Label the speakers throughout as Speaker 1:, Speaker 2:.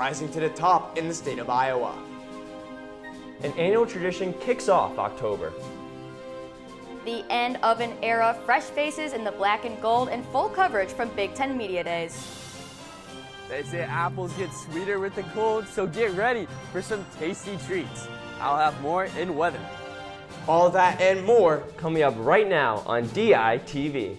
Speaker 1: rising to the top in the state of Iowa.
Speaker 2: An annual tradition kicks off October.
Speaker 3: The end of an era, fresh faces in the black and gold, and full coverage from Big Ten Media Days.
Speaker 4: They say apples get sweeter with the cold, so get ready for some tasty treats. I'll have more in weather.
Speaker 1: All that and more
Speaker 2: Coming up right now on DITV.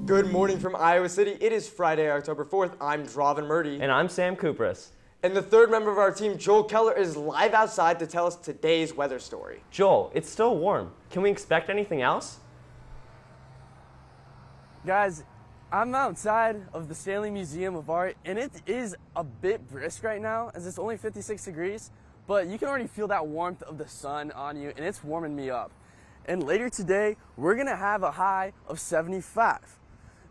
Speaker 1: Good morning from Iowa City. It is Friday, October 4th. I'm Draven Murdy.
Speaker 2: And I'm Sam Kupras.
Speaker 1: And the third member of our team, Joel Keller, is live outside to tell us today's weather story.
Speaker 2: Joel, it's still warm. Can we expect anything else?
Speaker 4: Guys, I'm outside of the Stanley Museum of Art, and it is a bit brisk right now, as it's only 56 degrees, but you can already feel that warmth of the sun on you, and it's warming me up. And later today, we're gonna have a high of 75.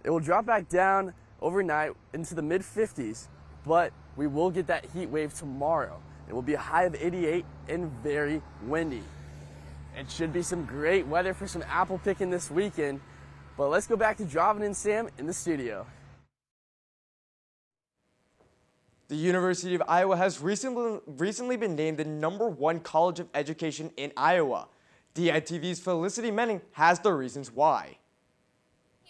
Speaker 4: It will drop back down overnight into the mid-50s, but we will get that heat wave tomorrow. It will be a high of 88 and very windy. It should be some great weather for some apple picking this weekend, but let's go back to Draven and Sam in the studio.
Speaker 1: The University of Iowa has recently been named the #1 college of education in Iowa. DITV's Felicity Menning has the reasons why.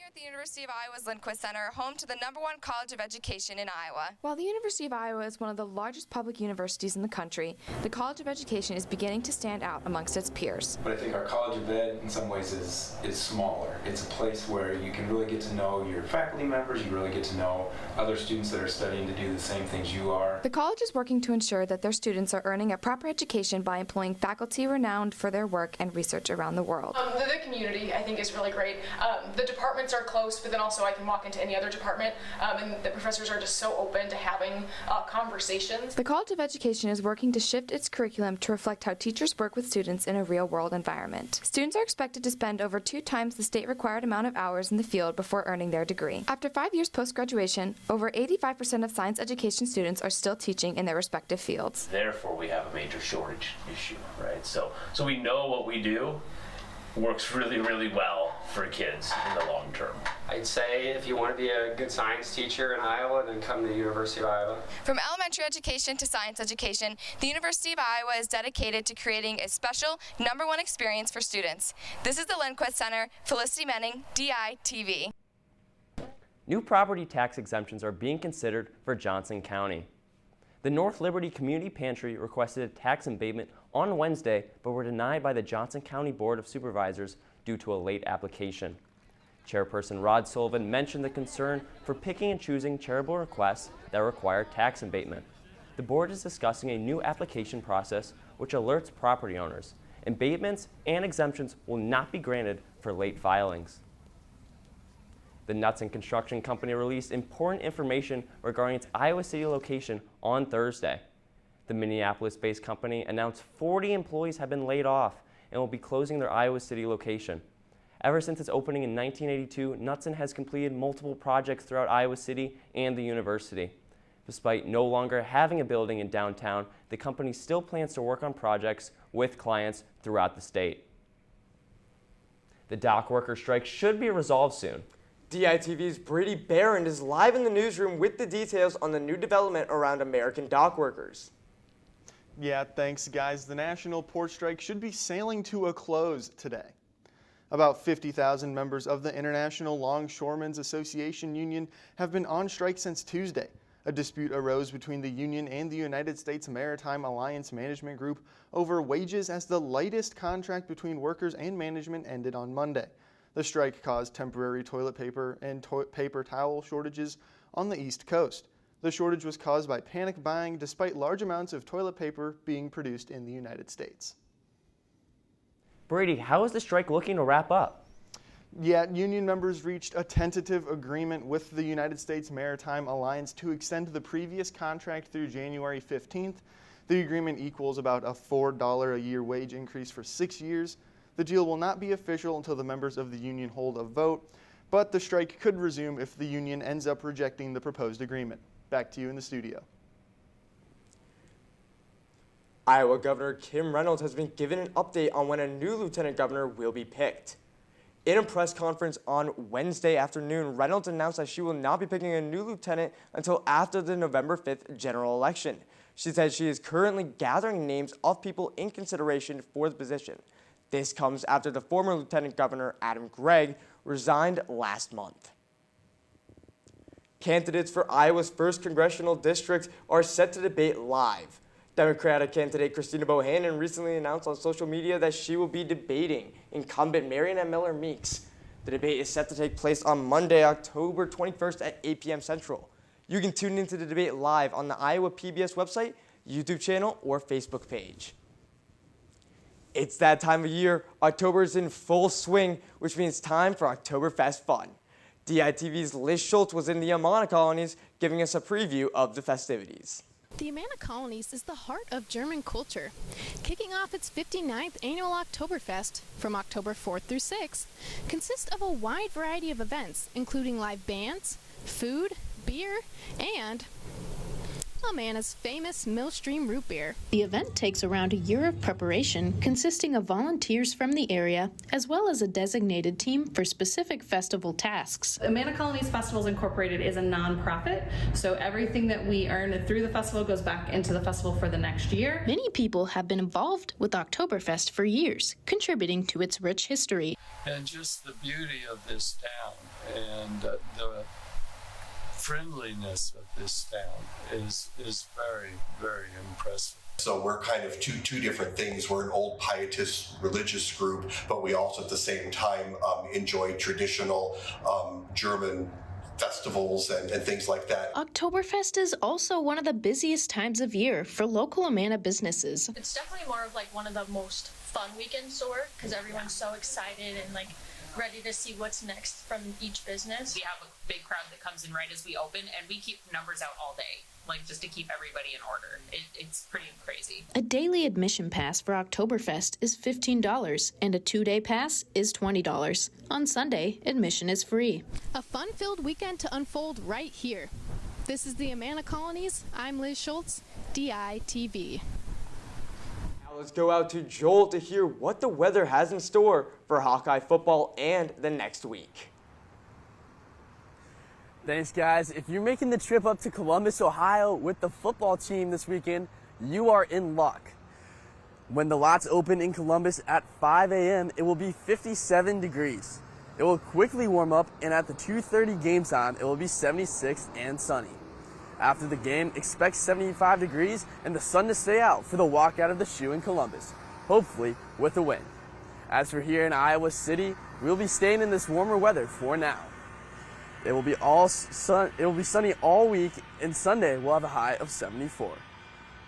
Speaker 5: At the University of Iowa's Lindquist Center, home to the #1 college of education in Iowa.
Speaker 6: While the University of Iowa is one of the largest public universities in the country, the College of Education is beginning to stand out amongst its peers.
Speaker 7: But I think our College of Ed in some ways is smaller. It's a place where you can really get to know your faculty members, you really get to know other students that are studying to do the same things you are.
Speaker 6: The college is working to ensure that their students are earning a proper education by employing faculty renowned for their work and research around the world.
Speaker 8: The community, I think, is really great. The departments are close, but then also I can walk into any other department, and the professors are just so open to having conversations.
Speaker 6: The College of Education is working to shift its curriculum to reflect how teachers work with students in a real-world environment. Students are expected to spend over 2 times the state-required amount of hours in the field before earning their degree. After 5 years post-graduation, over 85% of science education students are still teaching in their respective fields.
Speaker 9: Therefore, we have a major shortage issue, right? So we know what we do works really, really well for kids in the long term.
Speaker 10: I'd say if you want to be a good science teacher in Iowa, then come to the University of Iowa.
Speaker 5: From elementary education to science education, the University of Iowa is dedicated to creating a special #1 experience for students. This is the Lindquist Center. Felicity Menning, DITV.
Speaker 2: New property tax exemptions are being considered for Johnson County. The North Liberty Community Pantry requested a tax abatement on Wednesday, but were denied by the Johnson County Board of Supervisors due to a late application. Chairperson Rod Sullivan mentioned the concern for picking and choosing charitable requests that require tax abatement. The board is discussing a new application process which alerts property owners. Abatements and exemptions will not be granted for late filings. The Knutson Construction Company released important information regarding its Iowa City location on Thursday. The Minneapolis-based company announced 40 employees have been laid off and will be closing their Iowa City location. Ever since its opening in 1982, Knutson has completed multiple projects throughout Iowa City and the university. Despite no longer having a building in downtown, the company still plans to work on projects with clients throughout the state. The dock worker strike should be resolved soon.
Speaker 1: DITV's Brady Barron is live in the newsroom with the details on the new development around American dock workers.
Speaker 11: Yeah, thanks guys. The national port strike should be sailing to a close today. About 50,000 members of the International Longshoremen's Association Union have been on strike since Tuesday. A dispute arose between the union and the United States Maritime Alliance Management Group over wages as the lightest contract between workers and management ended on Monday. The strike caused temporary toilet paper and paper towel shortages on the East Coast. The shortage was caused by panic buying despite large amounts of toilet paper being produced in the United States.
Speaker 2: Brady, how is the strike looking to wrap up?
Speaker 11: Yeah, union members reached a tentative agreement with the United States Maritime Alliance to extend the previous contract through January 15th. The agreement equals about a $4 a year wage increase for 6 years. The deal will not be official until the members of the union hold a vote, but the strike could resume if the union ends up rejecting the proposed agreement. Back to you in the studio.
Speaker 1: Iowa Governor Kim Reynolds has been given an update on when a new lieutenant governor will be picked. In a press conference on Wednesday afternoon, Reynolds announced that she will not be picking a new lieutenant until after the November 5th general election. She said she is currently gathering names of people in consideration for the position. This comes after the former Lieutenant Governor Adam Gregg resigned last month. Candidates for Iowa's 1st congressional district are set to debate live. Democratic candidate Christina Bohannon recently announced on social media that she will be debating incumbent Mariannette Miller Meeks. The debate is set to take place on Monday, October 21st at 8 p.m. Central. You can tune into the debate live on the Iowa PBS website, YouTube channel, or Facebook page. It's that time of year. October is in full swing, which means time for Oktoberfest fun. DITV's Liz Schultz was in the Amana colonies, giving us a preview of the festivities.
Speaker 12: The Amana Colonies is the heart of German culture. Kicking off its 59th annual Oktoberfest from October 4th through 6th consists of a wide variety of events, including live bands, food, beer, and Amana's famous Millstream root beer. The event takes around a year of preparation, consisting of volunteers from the area, as well as a designated team for specific festival tasks.
Speaker 13: Amana Colonies Festivals Incorporated is a nonprofit, so everything that we earn through the festival goes back into the festival for the next year.
Speaker 12: Many people have been involved with Oktoberfest for years, contributing to its rich history.
Speaker 14: And just the beauty of this town and the friendliness of this town is very, very impressive.
Speaker 15: So we're kind of two different things. We're an old pietist religious group, but we also at the same time enjoy traditional German festivals and things like that.
Speaker 12: Oktoberfest is also one of the busiest times of year for local Amana businesses.
Speaker 16: It's definitely more of like one of the most fun weekends to work because everyone's so excited and like ready to see what's next from each business.
Speaker 17: We have a big crowd that comes in right as we open, and we keep numbers out all day, like just to keep everybody in order. It's pretty crazy.
Speaker 12: A daily admission pass for Oktoberfest is $15, and a 2-day pass is $20. On Sunday, admission is free. A fun-filled weekend to unfold right here. This is the Amana Colonies. I'm Liz Schultz, DITV.
Speaker 1: Let's go out to Joel to hear what the weather has in store for Hawkeye football and the next week.
Speaker 4: Thanks, guys. If you're making the trip up to Columbus, Ohio with the football team this weekend, you are in luck. When the lots open in Columbus at 5 a.m., it will be 57 degrees. It will quickly warm up, and at the 2:30 game time, it will be 76 and sunny. After the game, expect 75 degrees and the sun to stay out for the walkout of the shoe in Columbus, hopefully with a win. As for here in Iowa City, we'll be staying in this warmer weather for now. It will be sunny all week, and Sunday we'll have a high of 74.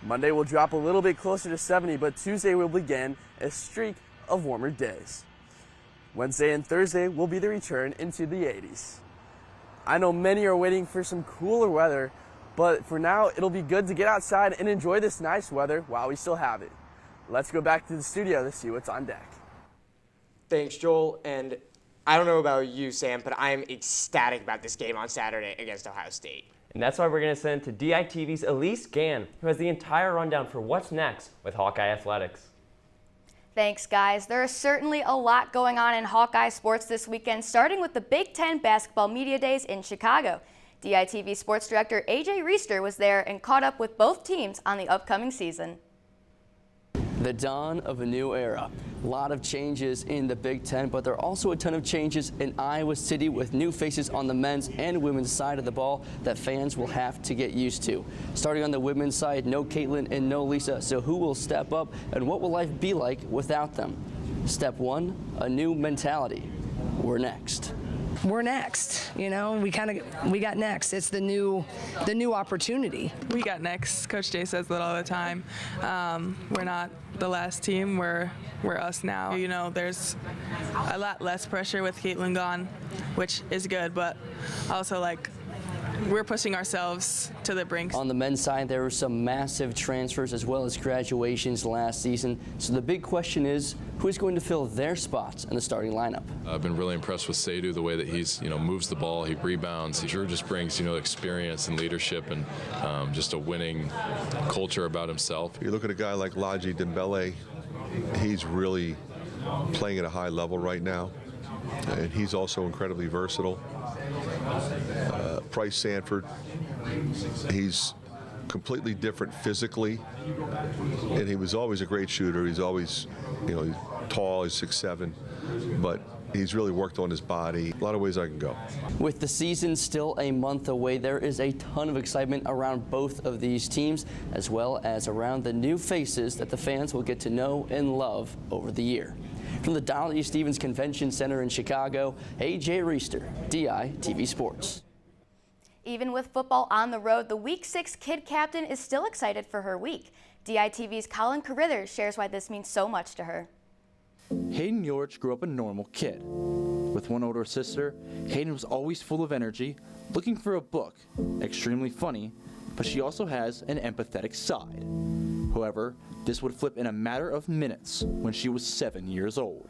Speaker 4: Monday will drop a little bit closer to 70, but Tuesday will begin a streak of warmer days. Wednesday and Thursday will be the return into the 80s. I know many are waiting for some cooler weather, but for now, it'll be good to get outside and enjoy this nice weather while we still have it. Let's go back to the studio to see what's on deck.
Speaker 1: Thanks, Joel. And I don't know about you, Sam, but I am ecstatic about this game on Saturday against Ohio State.
Speaker 2: And that's why we're going to send to DITV's Elise Gann, who has the entire rundown for what's next with Hawkeye Athletics.
Speaker 3: Thanks, guys. There is certainly a lot going on in Hawkeye sports this weekend, starting with the Big Ten Basketball Media Days in Chicago. DITV Sports Director AJ Reister was there and caught up with both teams on the upcoming season.
Speaker 18: The dawn of a new era. A lot of changes in the Big Ten, but there are also a ton of changes in Iowa City with new faces on the men's and women's side of the ball that fans will have to get used to. Starting on the women's side, no Caitlin and no Lisa, so who will step up and what will life be like without them? Step one, a new mentality. We're next.
Speaker 19: We're next, you know, we got next. It's the new opportunity.
Speaker 20: We got next. Coach Jay says that all the time. We're not the last team, we're us now. You know, there's a lot less pressure with Caitlin gone, which is good, but also like we're pushing ourselves to the brink.
Speaker 18: On the men's side, there were some massive transfers as well as graduations last season. So the big question is, who's going to fill their spots in the starting lineup?
Speaker 21: I've been really impressed with Seydu, the way that he's, moves the ball, he rebounds. He sure just brings, experience and leadership and just a winning culture about himself.
Speaker 22: You look at a guy like Laji Dembele, he's really playing at a high level right now, and he's also incredibly versatile. Price Sanford, he's completely different physically, and he was always a great shooter. He's always, he's tall, he's 6'7", but he's really worked on his body. A lot of ways I can go.
Speaker 18: With the season still a month away, there is a ton of excitement around both of these teams, as well as around the new faces that the fans will get to know and love over the year. From the Donald E. Stevens Convention Center in Chicago, AJ Reister, DITV Sports.
Speaker 3: Even with football on the road, the Week 6 kid captain is still excited for her week. DITV's Colin Carithers shares why this means so much to her.
Speaker 23: Hayden Yorich grew up a normal kid. With one older sister, Hayden was always full of energy, looking for a book, extremely funny, but she also has an empathetic side. However, this would flip in a matter of minutes when she was 7 years old.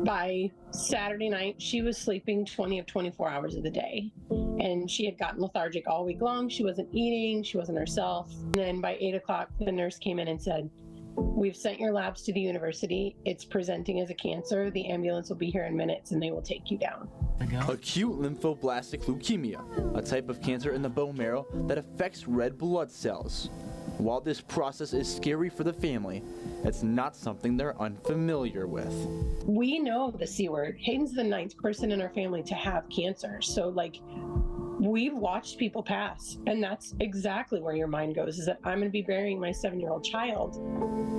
Speaker 24: By Saturday night, she was sleeping 20 of 24 hours of the day, and she had gotten lethargic all week long. She wasn't eating, she wasn't herself. And then by 8 o'clock, the nurse came in and said, "We've sent your labs to the university. It's presenting as a cancer. The ambulance will be here in minutes and they will take you down."
Speaker 23: Acute lymphoblastic leukemia, a type of cancer in the bone marrow that affects red blood cells. While this process is scary for the family, it's not something they're unfamiliar with.
Speaker 24: We know the C word. Hayden's the 9th person in our family to have cancer. So we've watched people pass, and that's exactly where your mind goes, is that I'm going to be burying my 7-year-old child.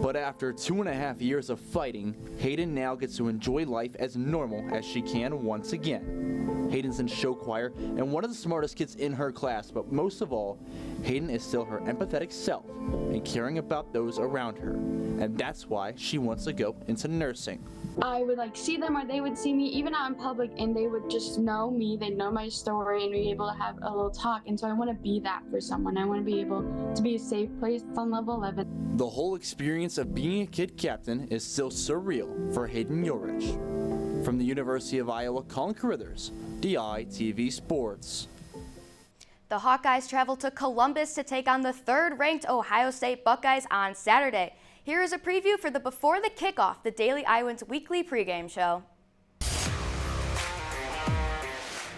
Speaker 23: But after 2.5 years of fighting, Hayden now gets to enjoy life as normal as she can once again. Hayden's in show choir and one of the smartest kids in her class, but most of all, Hayden is still her empathetic self and caring about those around her. And that's why she wants to go into nursing.
Speaker 25: I would see them, or they would see me even out in public, and they would just know me, they'd know my story, and be able to have a little talk. And so I want to be that for someone. I want to be able to be a safe place on level 11.
Speaker 23: The whole experience of being a kid captain is still surreal for Hayden Yorich. From the University of Iowa, Colin Carithers, DITV Sports.
Speaker 3: The Hawkeyes travel to Columbus to take on the 3rd-ranked Ohio State Buckeyes on Saturday. Here is a preview for the Before the Kickoff, the Daily Iowans weekly pregame show.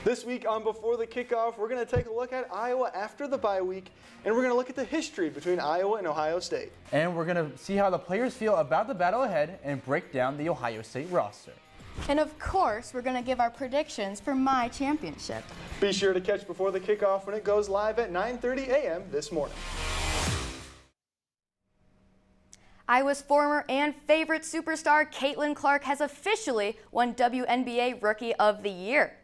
Speaker 11: This week on Before the Kickoff, we're going to take a look at Iowa after the bye week, and we're going to look at the history between Iowa and Ohio State.
Speaker 26: And we're going to see how the players feel about the battle ahead and break down the Ohio State roster.
Speaker 3: And of course, we're going to give our predictions for my championship.
Speaker 11: Be sure to catch Before the Kickoff when it goes live at 9:30 a.m. this morning.
Speaker 3: Iowa's former and favorite superstar, Caitlin Clark, has officially won WNBA Rookie of the Year.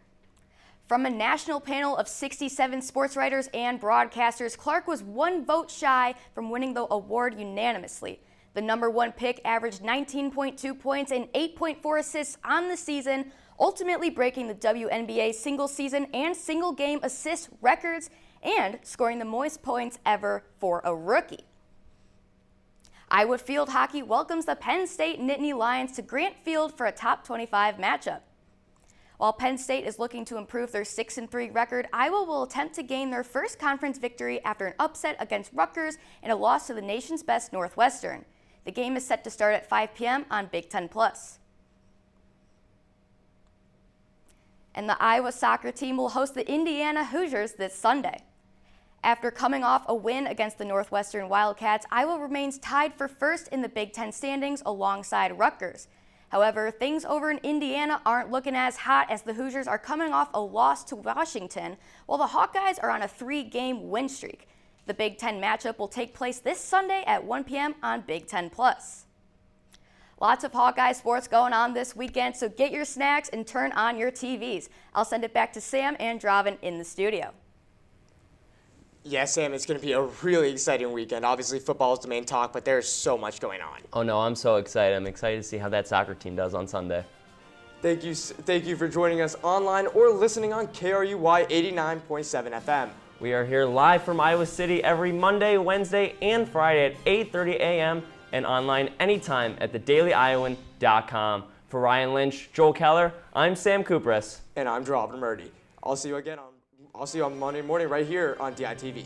Speaker 3: From a national panel of 67 sports writers and broadcasters, Clark was 1 vote shy from winning the award unanimously. The #1 pick averaged 19.2 points and 8.4 assists on the season, ultimately breaking the WNBA single season and single game assist records and scoring the most points ever for a rookie. Iowa field hockey welcomes the Penn State Nittany Lions to Grant Field for a top 25 matchup. While Penn State is looking to improve their 6-3 record, Iowa will attempt to gain their first conference victory after an upset against Rutgers and a loss to the nation's best Northwestern. The game is set to start at 5 p.m. on Big Ten Plus. And the Iowa soccer team will host the Indiana Hoosiers this Sunday. After coming off a win against the Northwestern Wildcats, Iowa remains tied for first in the Big Ten standings alongside Rutgers. However, things over in Indiana aren't looking as hot as the Hoosiers are coming off a loss to Washington, while the Hawkeyes are on a 3-game win streak. The Big Ten matchup will take place this Sunday at 1 p.m. on Big Ten Plus. Lots of Hawkeye sports going on this weekend, so get your snacks and turn on your TVs. I'll send it back to Sam and Draven in the studio.
Speaker 1: Yeah, Sam, it's going to be a really exciting weekend. Obviously, football is the main talk, but there's so much going on.
Speaker 2: Oh, no, I'm so excited. I'm excited to see how that soccer team does on Sunday.
Speaker 1: Thank you for joining us online or listening on KRUY 89.7 FM.
Speaker 2: We are here live from Iowa City every Monday, Wednesday, and Friday at 8:30 a.m. and online anytime at thedailyiowan.com. For Ryan Lynch, Joel Keller, I'm Sam Kupras.
Speaker 1: And I'm Drew Murdy. I'll see you on Monday morning right here on DITV.